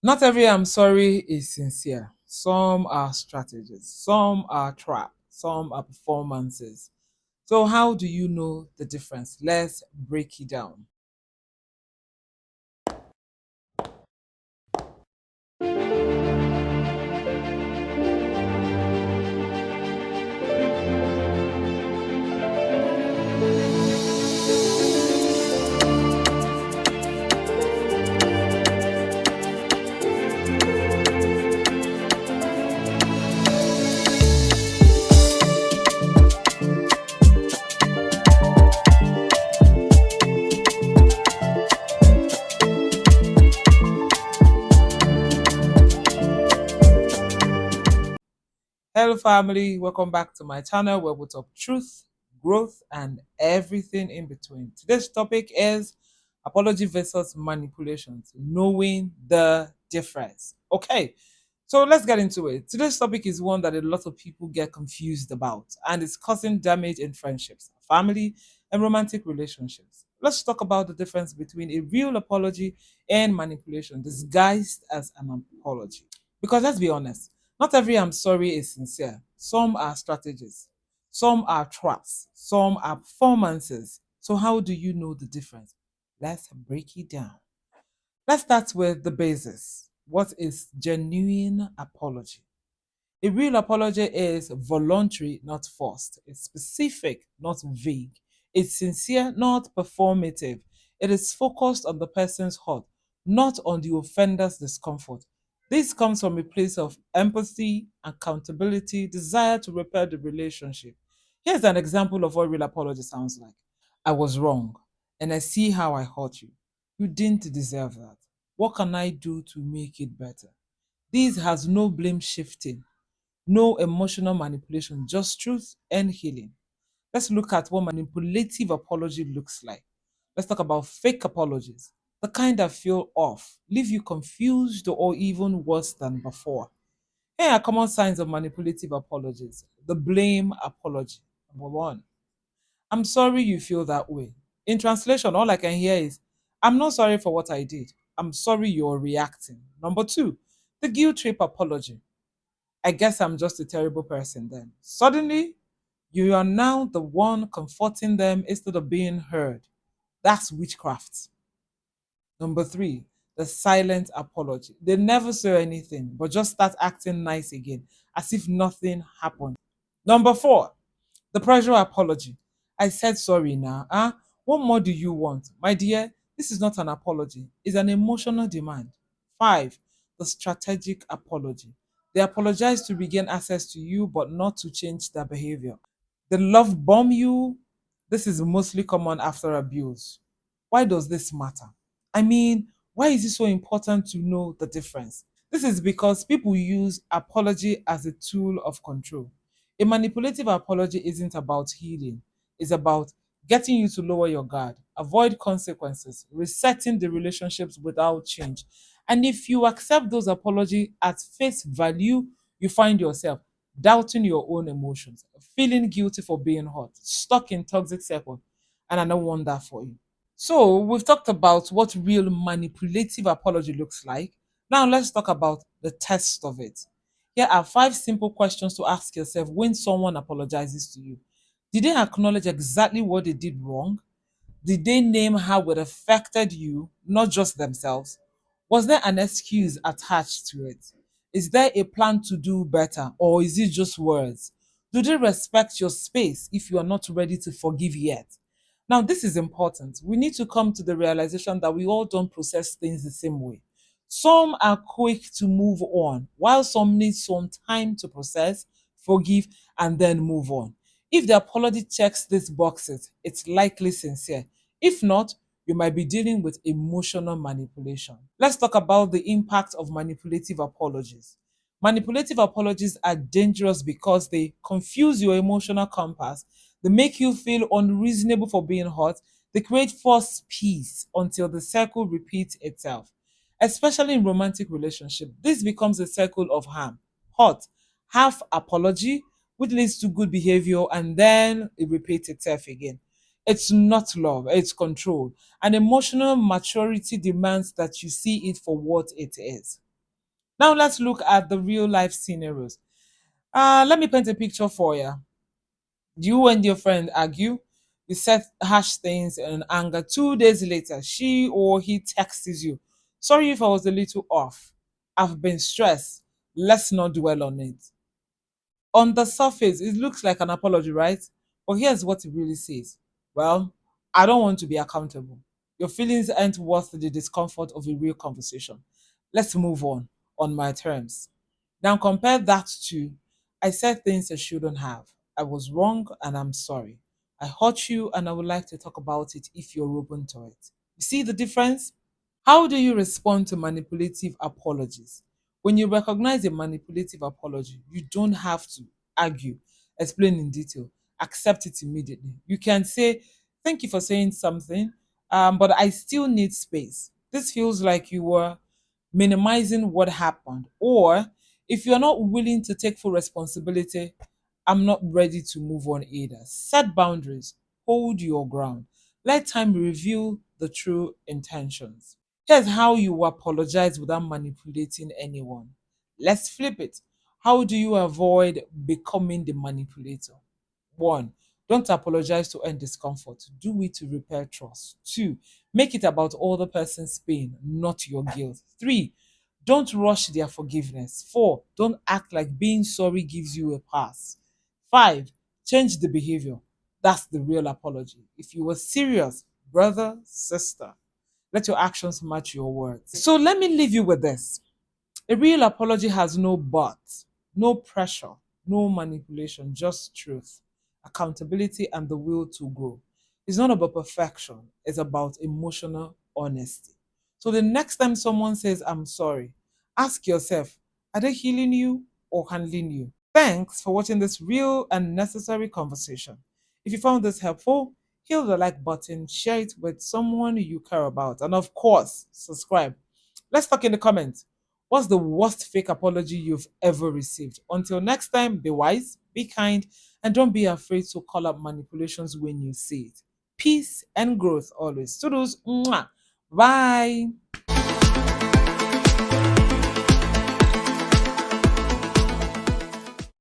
Not every I'm sorry is sincere. Some are strategies, some are trap, some are performances. So, how do you know the difference? Let's break it down. Hello, family. Welcome back to my channel where we talk truth, growth, and everything in between. Today's topic is apology versus manipulations, knowing the difference. Okay, so let's get into it. Today's topic is one that a lot of people get confused about, and it's causing damage in friendships, family, and romantic relationships. Let's talk about the difference between a real apology and manipulation disguised as an apology. Because let's be honest, not every I'm sorry is sincere. Some are strategies, some are traps, some are performances. So, how do you know the difference? Let's break it down. Let's start with the basis. What is genuine apology? A real apology is voluntary, not forced. It's specific, not vague. It's sincere, not performative. It is focused on the person's heart, not on the offender's discomfort. This comes from a place of empathy, accountability, desire to repair the relationship. Here's an example of what real apology sounds like. I was wrong, and I see how I hurt you. You didn't deserve that. What can I do to make it better? This has no blame shifting, no emotional manipulation, just truth and healing. Let's look at what manipulative apology looks like. Let's talk about fake apologies, the kind that feel off, leave you confused, or even worse than before. Here are common signs of manipulative apologies. The blame apology. Number one, I'm sorry you feel that way. In translation, all I can hear is, I'm not sorry for what I did. I'm sorry you're reacting. Number two, the guilt trip apology. I guess I'm just a terrible person then. Suddenly, you are now the one comforting them instead of being heard. That's witchcraft. Number three, the silent apology. They never say anything, but just start acting nice again, as if nothing happened. Number four, the pressure apology. I said sorry now. What more do you want? My dear, this is not an apology, it's an emotional demand. Five, the strategic apology. They apologize to regain access to you, but not to change their behavior. The love bomb you. This is mostly common after abuse. Why does this matter? I mean, why is it so important to know the difference? This is because people use apology as a tool of control. A manipulative apology isn't about healing, it's about getting you to lower your guard, avoid consequences, resetting the relationships without change. And if you accept those apologies at face value, you find yourself doubting your own emotions, feeling guilty for being hurt, stuck in toxic circle. And I don't want that for you. So we've talked about what real manipulative apology looks like. Now let's talk about the test of it. Here are five simple questions to ask yourself when someone apologizes to you. Did they acknowledge exactly what they did wrong? Did they name how it affected you, not just themselves? Was there an excuse attached to it? Is there a plan to do better, or is it just words? Do they respect your space if you are not ready to forgive yet? Now, this is important. We need to come to the realization that we all don't process things the same way. Some are quick to move on, while some need some time to process, forgive, and then move on. If the apology checks these boxes, it's likely sincere. If not, you might be dealing with emotional manipulation. Let's talk about the impact of manipulative apologies. Manipulative apologies are dangerous because they confuse your emotional compass, they make you feel unreasonable for being hurt, they create false peace until the circle repeats itself. Especially in romantic relationship, this becomes a circle of harm. Hurt, half apology, which leads to good behavior, and then it repeats itself again. It's not love, it's control. And emotional maturity demands that you see it for what it is. Now let's look at the real life scenarios. Let me paint a picture for you. You and your friend argue, you said harsh things in anger. 2 days later, she or he texts you. Sorry if I was a little off. I've been stressed. Let's not dwell on it. On the surface, it looks like an apology, right? But here's what it really says. Well, I don't want to be accountable. Your feelings aren't worth the discomfort of a real conversation. Let's move on my terms. Now compare that to I said things I shouldn't have. I was wrong and I'm sorry. I hurt you and I would like to talk about it if you're open to it. You see the difference? How do you respond to manipulative apologies? When you recognize a manipulative apology, you don't have to argue, explain in detail, accept it immediately. You can say, thank you for saying something, but I still need space. This feels like you were minimizing what happened. Or if you're not willing to take full responsibility, I'm not ready to move on either. Set boundaries, hold your ground. Let time reveal the true intentions. Here's how you apologize without manipulating anyone. Let's flip it. How do you avoid becoming the manipulator? One, don't apologize to end discomfort. Do it to repair trust. Two, make it about other person's pain, not your guilt. Three, don't rush their forgiveness. Four, don't act like being sorry gives you a pass. Five, change the behavior. That's the real apology. If you were serious, brother, sister, let your actions match your words. So let me leave you with this. A real apology has no but, no pressure, no manipulation, just truth, accountability, and the will to grow. It's not about perfection, it's about emotional honesty. So the next time someone says, I'm sorry, ask yourself, are they healing you or handling you? Thanks for watching this real and necessary conversation. If you found this helpful, hit the like button, share it with someone you care about, and of course, subscribe. Let's talk in the comments. What's the worst fake apology you've ever received? Until next time, be wise, be kind, and don't be afraid to call up manipulations when you see it. Peace and growth always. Toodles. Mwah. Bye.